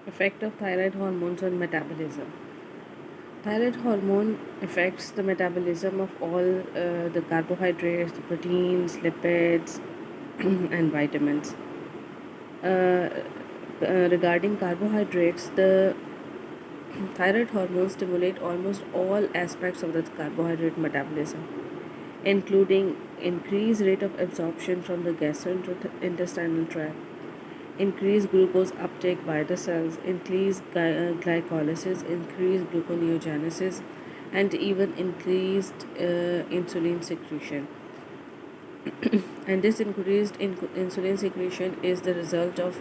Effect of thyroid hormones on metabolism. Thyroid hormone affects the metabolism of all the carbohydrates, the proteins, lipids, and vitamins. Regarding carbohydrates, the thyroid hormones stimulate almost all aspects of the carbohydrate metabolism, including increased rate of absorption from the gastrointestinal tract, increased glucose uptake by the cells, increased glycolysis, increased gluconeogenesis, and even increased insulin secretion. And this increased insulin secretion is the result of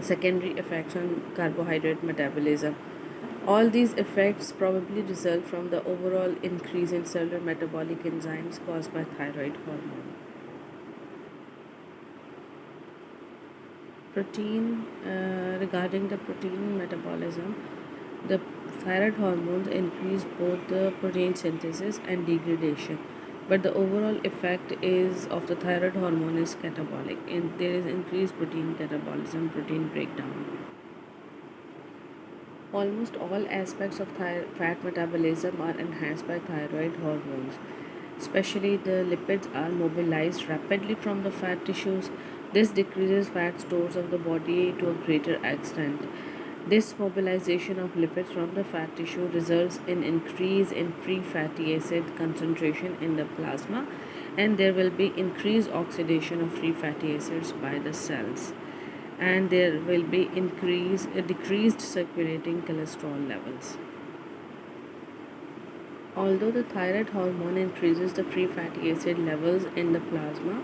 secondary effects on carbohydrate metabolism. All these effects probably result from the overall increase in cellular metabolic enzymes caused by thyroid hormone. Regarding the protein metabolism, the thyroid hormones increase both the protein synthesis and degradation, but the overall effect is of the thyroid hormone is catabolic, and there is increased protein catabolism, protein breakdown. Almost all aspects of fat metabolism are enhanced by thyroid hormones. Especially the lipids are mobilized rapidly from the fat tissues. This decreases fat stores of the body to a greater extent. This mobilization of lipids from the fat tissue results in increase in free fatty acid concentration in the plasma, and there will be increased oxidation of free fatty acids by the cells, and there will be decreased circulating cholesterol levels. Although the thyroid hormone increases the free fatty acid levels in the plasma,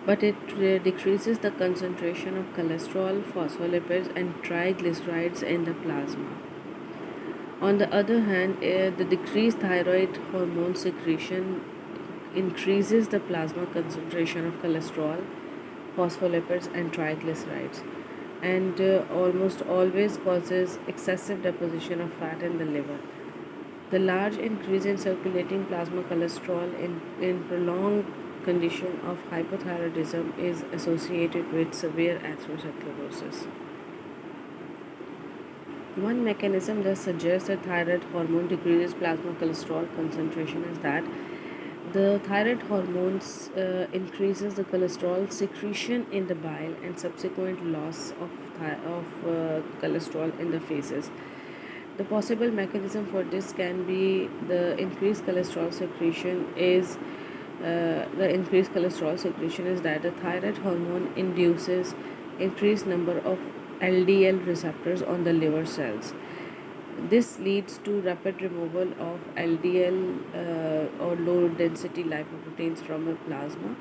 but it decreases the concentration of cholesterol, phospholipids, and triglycerides in the plasma. On the other hand, the decreased thyroid hormone secretion increases the plasma concentration of cholesterol, phospholipids, and triglycerides, and almost always causes excessive deposition of fat in the liver. The large increase in circulating plasma cholesterol in prolonged condition of hypothyroidism is associated with severe atherosclerosis. One mechanism that suggests that thyroid hormone decreases plasma cholesterol concentration is that the thyroid hormones increases the cholesterol secretion in the bile and subsequent loss of cholesterol in the feces. The possible mechanism for this can be the increased cholesterol secretion is that the thyroid hormone induces increased number of LDL receptors on the liver cells. This leads to rapid removal of LDL or low density lipoproteins from the plasma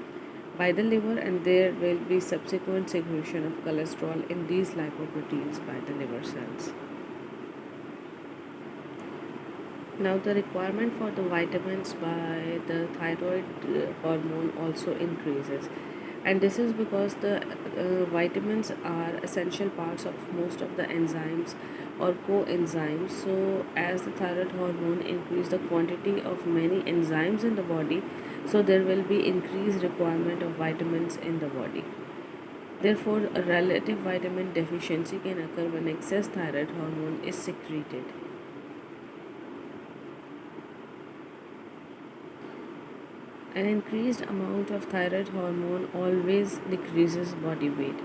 by the liver, and there will be subsequent secretion of cholesterol in these lipoproteins by the liver cells. Now, the requirement for the vitamins by the thyroid hormone also increases, and this is because the vitamins are essential parts of most of the enzymes or coenzymes. So, as the thyroid hormone increase the quantity of many enzymes in the body, so there will be increased requirement of vitamins in the body. Therefore, a relative vitamin deficiency can occur when excess thyroid hormone is secreted. An increased amount of thyroid hormone always decreases body weight,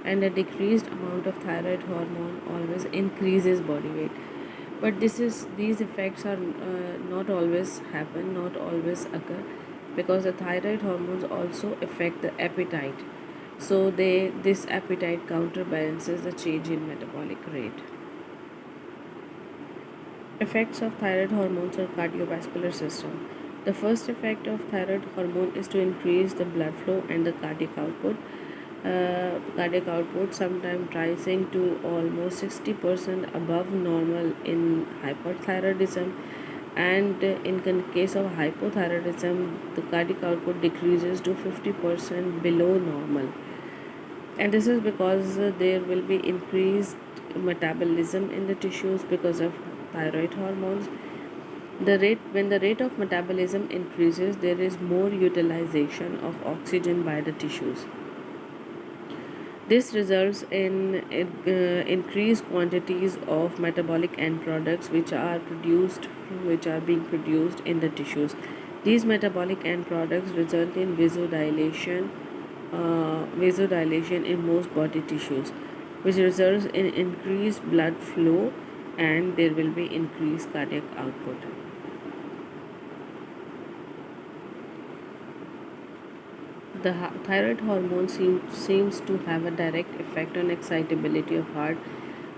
and a decreased amount of thyroid hormone always increases body weight. But these effects are not always happen, not always occur, because the thyroid hormones also affect the appetite. So this appetite counterbalances the change in metabolic rate. Effects of thyroid hormones on cardiovascular system. The first effect of thyroid hormone is to increase the blood flow and the cardiac output, sometimes rising to almost 60% above normal in hyperthyroidism, and in case of hypothyroidism, the cardiac output decreases to 50% below normal. And this is because there will be increased metabolism in the tissues because of thyroid hormones. When the rate of metabolism increases, there is more utilization of oxygen by the tissues. This results in increased quantities of metabolic end products which are being produced in the tissues. These metabolic end products result in vasodilation in most body tissues, which results in increased blood flow, and there will be increased cardiac output. The thyroid hormone seems to have a direct effect on excitability of heart,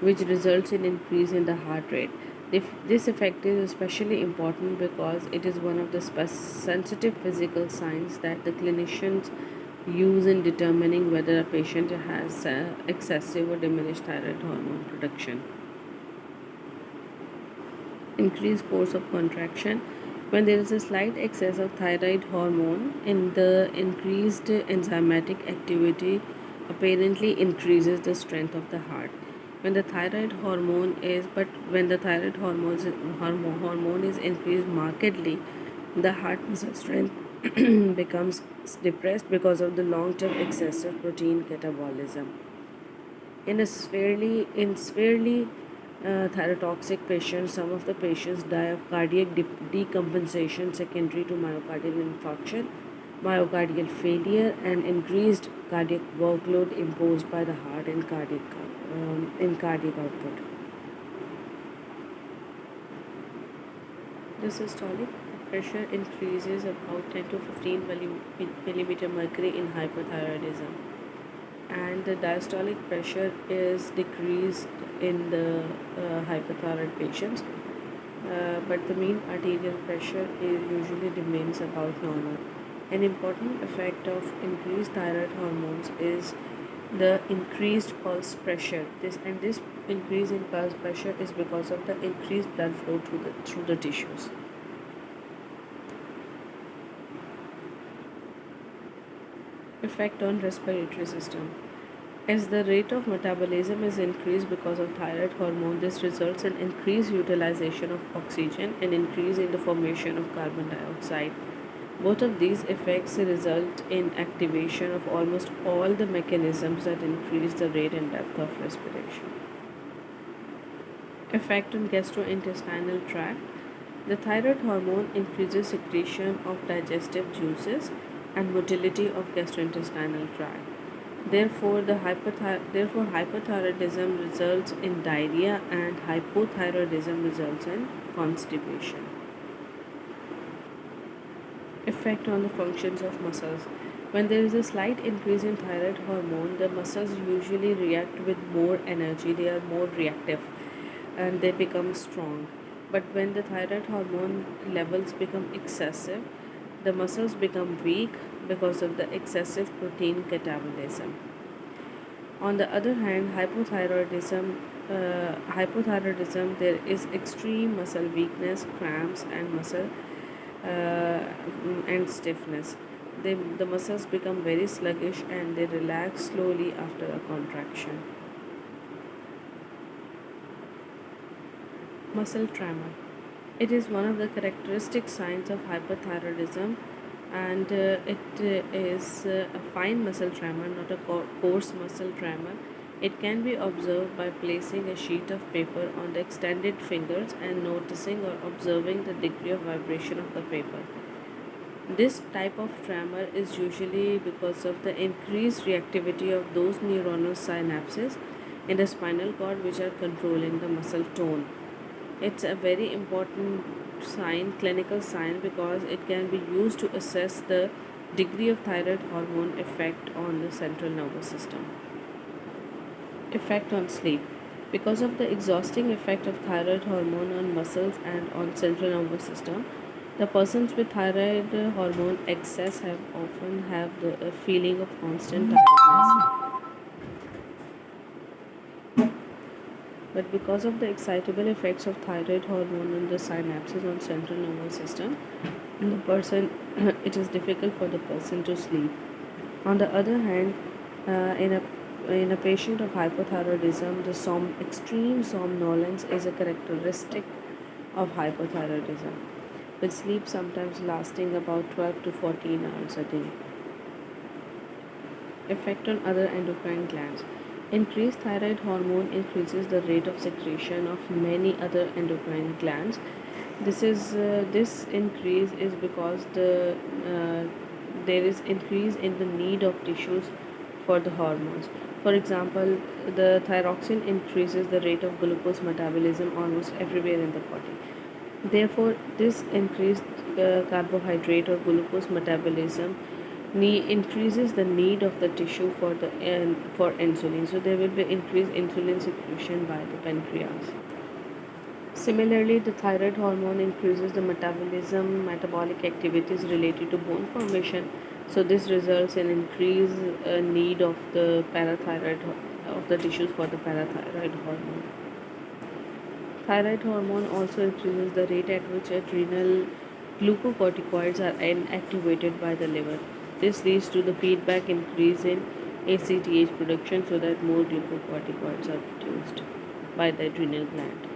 which results in increase in the heart rate. This effect is especially important because it is one of the sensitive physical signs that the clinicians use in determining whether a patient has excessive or diminished thyroid hormone production. Increased force of contraction. When there is a slight excess of thyroid hormone in the increased enzymatic activity apparently increases the strength of the heart. When the thyroid hormone is increased markedly, the heart muscle strength becomes depressed because of the long-term excessive protein catabolism. In thyrotoxic patients, some of the patients die of cardiac decompensation secondary to myocardial infarction, myocardial failure, and increased cardiac workload imposed by the heart in cardiac output. The systolic pressure increases about 10 to 15 millimeter mercury in hypothyroidism, and the diastolic pressure is decreased in the hypothyroid patients, but the mean arterial pressure usually remains about normal. An important effect of increased thyroid hormones is the increased pulse pressure. This increase in pulse pressure is because of the increased blood flow through the tissues. Effect on respiratory system. As the rate of metabolism is increased because of thyroid hormone, this results in increased utilization of oxygen and increase in the formation of carbon dioxide. Both of these effects result in activation of almost all the mechanisms that increase the rate and depth of respiration. Effect on gastrointestinal tract. The thyroid hormone increases secretion of digestive juices and motility of gastrointestinal tract. Therefore, hypothyroidism results in diarrhea and hypothyroidism results in constipation. Effect on the functions of muscles. When there is a slight increase in thyroid hormone, the muscles usually react with more energy, they are more reactive, and they become strong. But when the thyroid hormone levels become excessive, the muscles become weak because of the excessive protein catabolism. On the other hand, hypothyroidism, there is extreme muscle weakness, cramps, and muscle and stiffness. The muscles become very sluggish and they relax slowly after a contraction. Muscle tremor. It is one of the characteristic signs of hypothyroidism, and it is a fine muscle tremor, not a coarse muscle tremor. It can be observed by placing a sheet of paper on the extended fingers and noticing or observing the degree of vibration of the paper. This type of tremor is usually because of the increased reactivity of those neuronal synapses in the spinal cord which are controlling the muscle tone. It's a very important clinical sign, because it can be used to assess the degree of thyroid hormone effect on the central nervous system. Effect on sleep. Because of the exhausting effect of thyroid hormone on muscles and on central nervous system, the persons with thyroid hormone excess often have the feeling of constant tiredness. But because of the excitable effects of thyroid hormone on the synapses on central nervous system, the person it is difficult for the person to sleep. On the other hand, in a patient of hypothyroidism, the extreme somnolence is a characteristic of hypothyroidism, with sleep sometimes lasting about 12 to 14 hours a day. Effect on other endocrine glands. Increased thyroid hormone increases the rate of secretion of many other endocrine glands. This increase is because there is increase in the need of tissues for the hormones. For example, the thyroxine increases the rate of glucose metabolism almost everywhere in the body. Therefore, this increased carbohydrate or glucose metabolism increases the need of the tissue for insulin. So there will be increased insulin secretion by the pancreas. Similarly, the thyroid hormone increases the metabolic activities related to bone formation. So this results in increased need of the parathyroid of the tissues for the parathyroid hormone. Thyroid hormone also increases the rate at which adrenal glucocorticoids are inactivated by the liver. This leads to the feedback increase in ACTH production so that more glucocorticoids are produced by the adrenal gland.